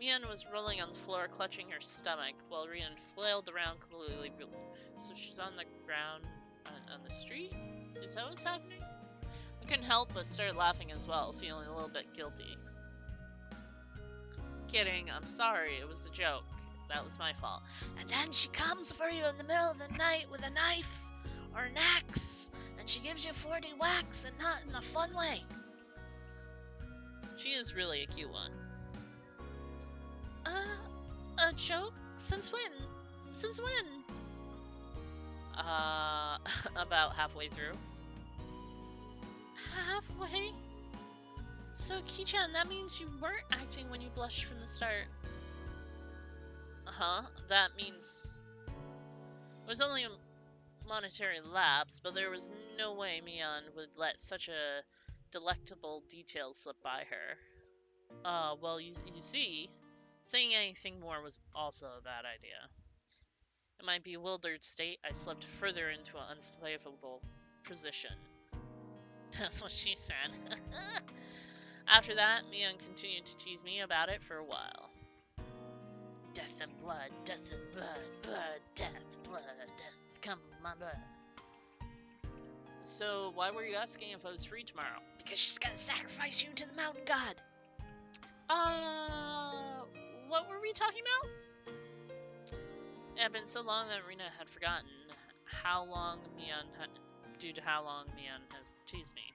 Mion was rolling on the floor, clutching her stomach, while Rian flailed around completely. So she's on the ground on the street? Is that what's happening? I couldn't help but start laughing as well, feeling a little bit guilty. Kidding, I'm sorry, it was a joke. That was my fault. And then she comes for you in the middle of the night with a knife or an axe, and she gives you 40 whacks and not in a fun way. She is really a cute one. A joke? Since when? Since when? About halfway through. Halfway? So, Ki-chan, that means you weren't acting when you blushed from the start. That means... It was only a monetary lapse, but there was no way Mion would let such a delectable detail slip by her. Well, you see, saying anything more was also a bad idea. In my bewildered state, I slipped further into an unfavorable position. That's what she said. After that, Mion continued to tease me about it for a while. Death and blood, blood, death, come on my blood. So, why were you asking if I was free tomorrow? Because she's gonna sacrifice you to the mountain god. What were we talking about? It had been so long that Rena had forgotten due to how long Mion has teased me.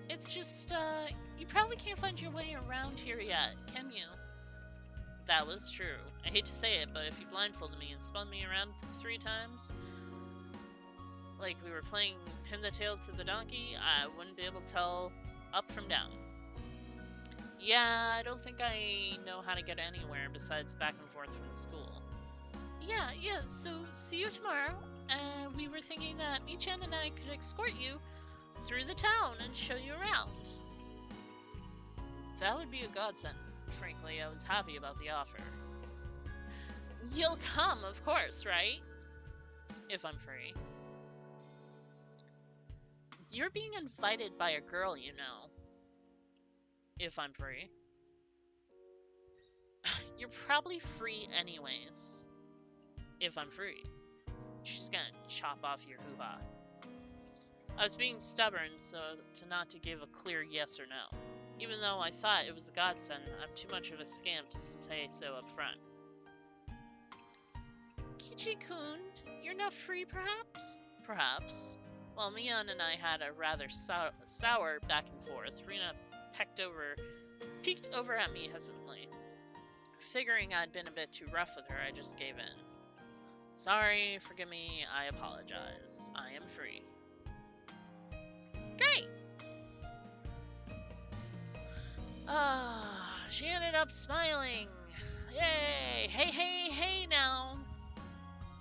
It's just, you probably can't find your way around here yet, can you? That was true. I hate to say it, but if you blindfolded me and spun me around 3 times, like we were playing pin the tail to the donkey, I wouldn't be able to tell up from down. Yeah, I don't think I know how to get anywhere besides back and forth from the school. Yeah, so see you tomorrow. We were thinking that Mi-chan and I could escort you through the town and show you around. That would be a godsend. Frankly, I was happy about the offer. You'll come, of course, right? If I'm free. You're being invited by a girl, you know. If I'm free. You're probably free anyways. If I'm free. She's gonna chop off your hoo-ha. I was being stubborn so not to give a clear yes or no. Even though I thought it was a godsend, I'm too much of a scamp to say so up front. Kichi-kun, you're not free, perhaps? Perhaps. While Mion and I had a rather sour back and forth, Rena peeked over at me hesitantly. Figuring I'd been a bit too rough with her, I just gave in. Sorry, forgive me, I apologize. I am free. Great! She ended up smiling. Yay! Hey now!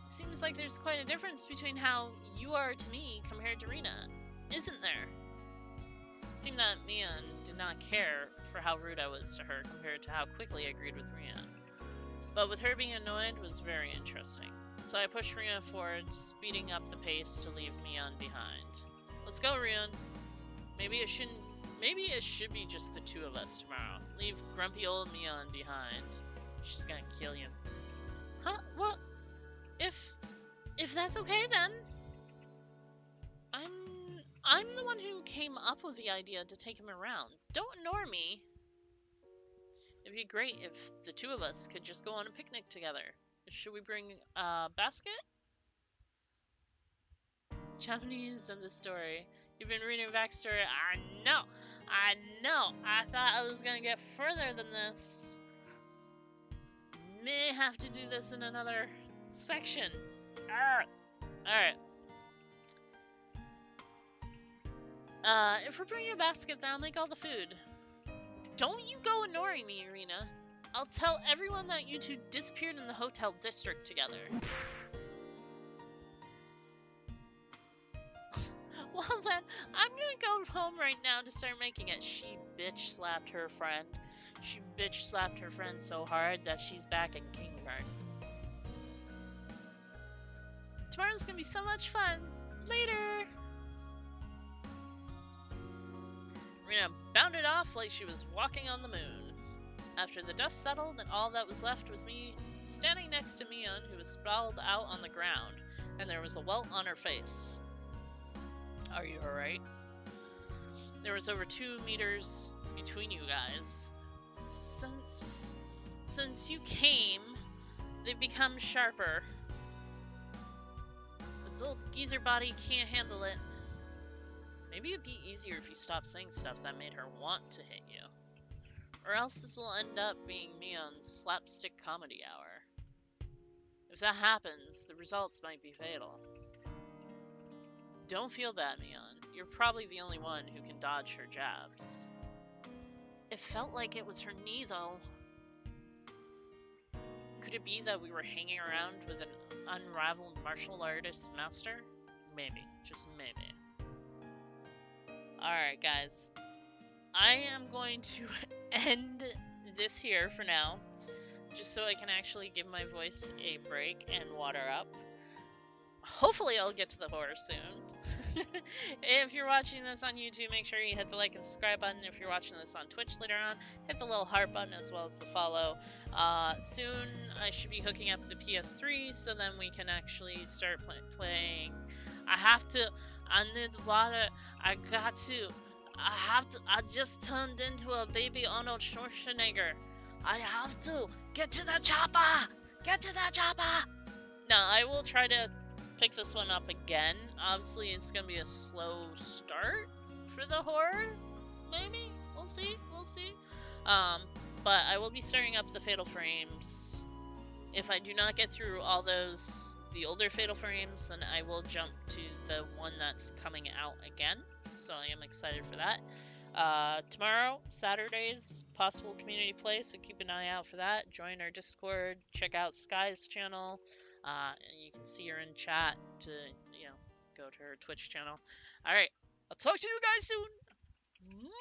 Seems like there's quite a difference between how you are to me compared to Rena, isn't there? It seemed that Mion did not care for how rude I was to her compared to how quickly I agreed with Rena. But with her being annoyed was very interesting. So I pushed Rena forward, speeding up the pace to leave Mion behind. Let's go, Rion. Maybe it should be just the 2 of us tomorrow. Leave grumpy old Mion behind. She's gonna kill you. Huh? Well, if that's okay, then. I'm the one who came up with the idea to take him around. Don't ignore me. It'd be great if the 2 of us could just go on a picnic together. Should we bring a basket? Japanese and the story. You've been reading backstory. I know. I thought I was gonna get further than this. May have to do this in another section. Alright. If we're bringing a basket, then I'll make all the food. Don't you go ignoring me, Irina. I'll tell everyone that you 2 disappeared in the hotel district together. Well then, I'm gonna go home right now to start making it. She bitch slapped her friend. She bitch slapped her friend so hard that she's back in kindergarten. Tomorrow's gonna be so much fun. Later! Rena bounded off like she was walking on the moon. After the dust settled and all that was left was me standing next to Mion, who was sprawled out on the ground, and there was a welt on her face. Are you alright? There was over 2 meters between you guys. Since you came, they've become sharper. This old geezer body can't handle it. Maybe it'd be easier if you stopped saying stuff that made her want to hit you. Or else this will end up being Mion's slapstick comedy hour. If that happens, the results might be fatal. Don't feel bad, Mion. You're probably the only one who can dodge her jabs. It felt like it was her knee, though. Could it be that we were hanging around with an unrivaled martial artist master? Maybe. Just maybe. Alright, guys. I am going to end this here for now, just so I can actually give my voice a break and water up. Hopefully I'll get to the horror soon. If you're watching this on YouTube, make sure you hit the like and subscribe button. If you're watching this on Twitch later on, hit the little heart button as well as the follow. Soon I should be hooking up the PS3, so then we can actually start playing. I have to. I need water. I got to. I have to. I just turned into a baby Arnold Schwarzenegger. I have to get to the chopper. Get to the chopper. Now I will try to pick this one up again. Obviously, it's gonna be a slow start for the horror. Maybe we'll see. We'll see. But I will be starting up the Fatal Frames. If I do not get through all those, the older Fatal Frames, then I will jump to the one that's coming out again. So I am excited for that. Tomorrow, Saturday's possible community play, so keep an eye out for that. Join our Discord, check out Sky's channel, and you can see her in chat to, go to her Twitch channel. Alright, I'll talk to you guys soon!